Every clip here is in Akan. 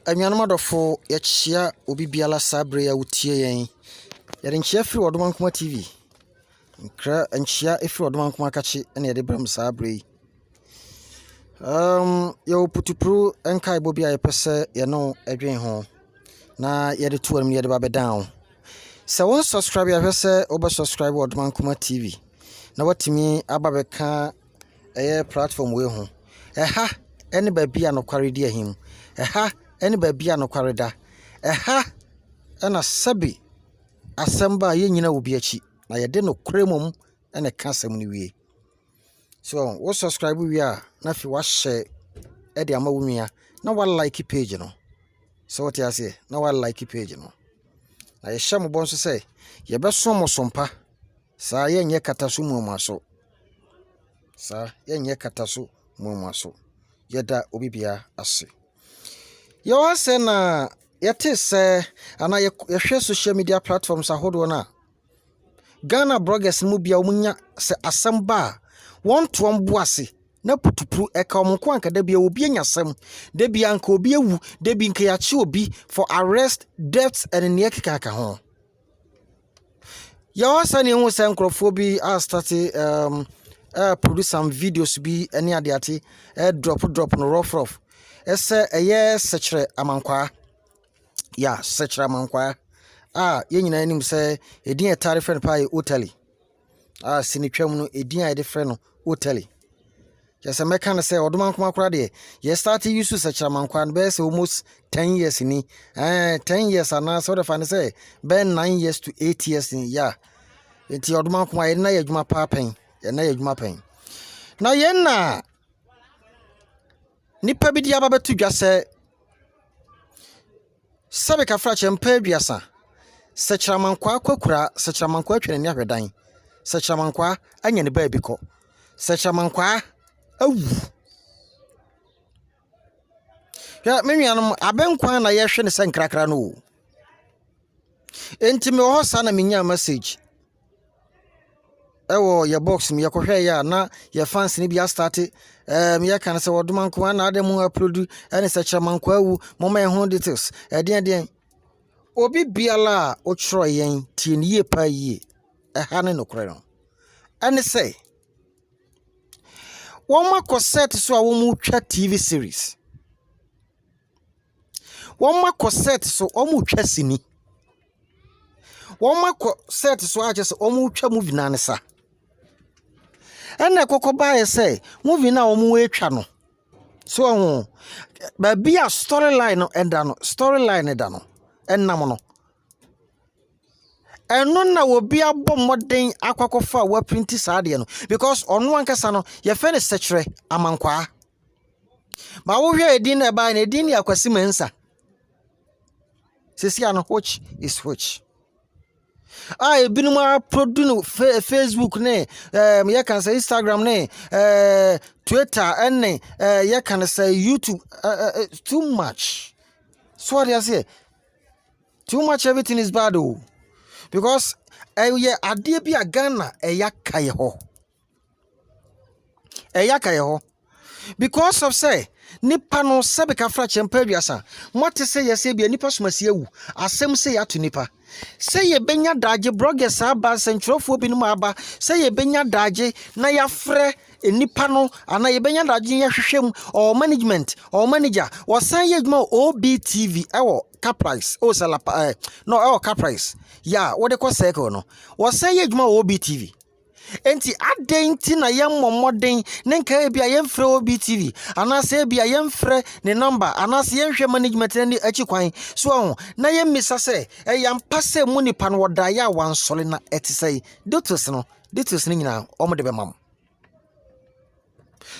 Anyanmadofo yechia obi biala sabre ya utie yen. Yade nchia firi Odoma Nkoma TV. Nkra nchia efiri Odoma Nkoma kachi ene yade bram sabre. Yo putupru enka ibobi a yepese ye no edwen ho. Na yade tuwam yade ba down. Se won subscribe ya hwese oba subscribe Odoma Nkoma TV. Na watimi aba beka platform we ho. Eha ene ba bia no kware di ahim. Eha ene ba bia no kware da. Eha ena sabi asamba ye nyina obi achi na yede no kremom ene kasam ni wie. So wo subscribe wi a na fi wa share e de ama wunua na wa like page no. So what you say na wa like page no. Na ye hye mo bonso say ye be so mo sompa sa ye nye kataso mu maso. Sa ye nye kataso mu maso. Yeda obi bia ase. Yo ase na yete se ana ye hwe social media platforms ahodo na Ghana bloggers mu bia omunya se asamba won to mboase na putupru eka omonko anka da bia obi anyasem da bia anka obi ewu da bia nka yachi obi for arrest deaths and near kaka ho ya wasa ne hu se nkrofo bi a start produce some videos bi any ade ate drop no rough ese eye sechere amankwa ya sechere amankwa ye nyina anim se edin etare friend pa hoteli sinitwam no edin a de friend no hoteli just meka na say Odoma Nkoma kura de ye start use sechere amankwa no be say almost 10 years ni 10 years ana so the fan say be 9 years to 8 years ni ya enti Odoma Nkoma ye na ye adwuma pa pen ye na ye adwuma pen na ye na nipa bi dia ba betu dwa se sabe ka fra chempa aduasa sechere amankwa akokura sechere amankwa atwene ni ahwedan sechere amankwa anya ne ba bi ko sechere amankwa awu ya menwianom abenkwa na ye hwe ne senkrakra no enti me ho sa na menya message ewo ye box me yekohwe ya na ye fans ni bia start me kan se Odoma Nkoma na ade mu upload ene sechere amankwa awu moma ho details den obi biala o chro yen tie ne ye pa ye ha ne nokre no ene say won ma set so a won mu twa TV series won ma set so o mu twa sini won ma set so a just o mu twa movie na ne sa ene kokoba ye say movie na o mu etwa no so ho ba bia storyline no enda no storyline eda no ennam no eno na obi abom modern akwakofa wa print saade no because ono ankasa no ye fe ne sechere amankwa ma wo hwe edin na ba na edin ya kwasi mansa sesi ano which is which ebinu ma produce Facebook ne ye kan say Instagram ne Twitter ene ye kan say YouTube too much so what you say too much everything is bad because ye ade bi a Ghana eyakaye ho because of say nipa no sebe ka fra chempa aduasa mote say ye say bi nipa somasi ewu asem say ya to nipa say ye benya daje bloggers aba sentrofo bi no aba say ye benya daje na ya frɛ nipa no ana ye benya daje ye hwehwem or management or manager or san ye dwuma OBTV ewo Caprice o salapa no Caprice ya what they call circle no or san ye dwuma OBTV enti adenti na ye momoden ne nka bia ye mfre OBTV ana se bia ye mfre ne number ana se ye hwe management ne achi kwan so na ye misa se ya mpase mu nipa no woda ya wansole na etisai details ni nyina omode be mam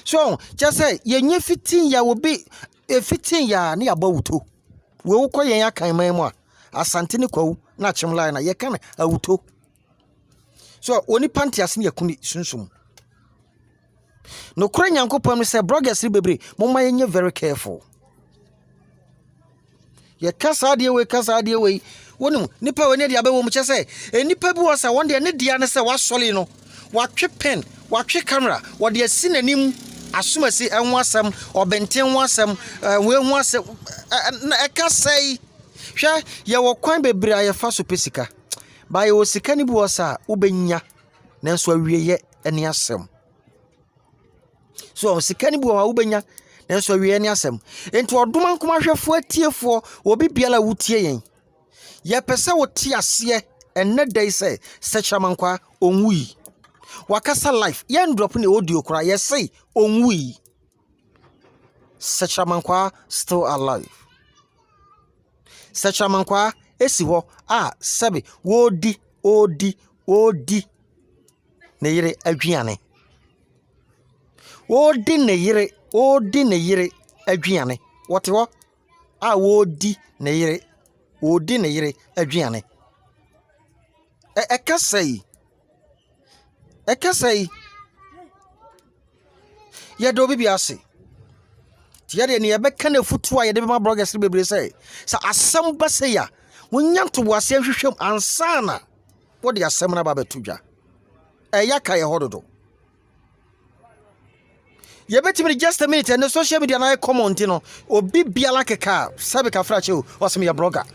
so just say ye nye fitin ya obi fitin ya ne abawuto we ukọ yen akan man mu a asante ne kwawu na chimline na ye kan awuto so oni pantias ne yakuni sunsum no kura nyankopon say bloggers bebre moma yenye very careful ye kasa de we wonu nipa we ne dia be wo mu che say nipa bi wo sa won de ne dia ne say wasole no watwe pen watwe camera wo de asi nanim asomasi enwo asem obenten wo asem we hu asem na eka say hwe ye wo kwan bebre aye fa so pesika ba ye wo sika ni bi wo sa ubenya nanso awieye ene asem so sika ni bi wo ubenya nanso awieye ene asem enti odoma nkoma hwefo atiefo obi biala wutie yen ye pese wo tie ase enne dai say sechamankwa onwui wakasa life yen drop ne audio kura ye say onwui sechamankwa still alive sechamankwa esi ho sebe odi ne yire adwiane odi ne yire adwiane wote ho odi ne yire adwiane ekasai ya do bibi ase tiade ne yebeka na futu a yede be ma bloggers bebre say sa asem ba say ya wonya to wase hwehwem ansana wo de asem na ba betudwa yaka ye hododo yebetimi just a minute and social media na comment no obi biala keka sabe ka frache o wasem ya blogger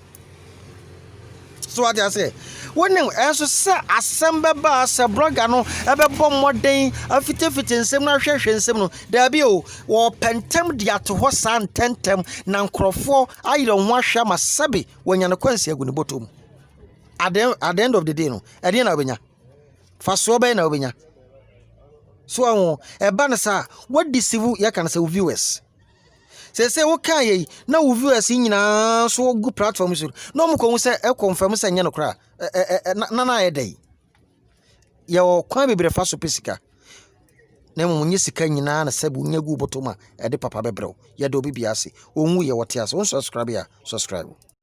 so what I say when eso se assemble ba se blogger no ebe bom moden afite nsem na hwehwe nsem no da bi o wo pentem dia to ho san tentem na nkrofo ayiro ho ahwa ma sabe wonya ne kwansi agu ne botom at the end of the day no e dey na obenya faso be na obenya so awon e ba ne sa what deceive ya kan say viewers say wo kan yi na wo viewers nyina so go platform so no mo ko say e confirm say nya no kra na ye dey ye wo kwan bebre fa so pesika na mo nyi sika nyina na sabu nya gu botoma e de papa bebreo ye do bibia ase onwu ye wote ase won subscribe ya subscribe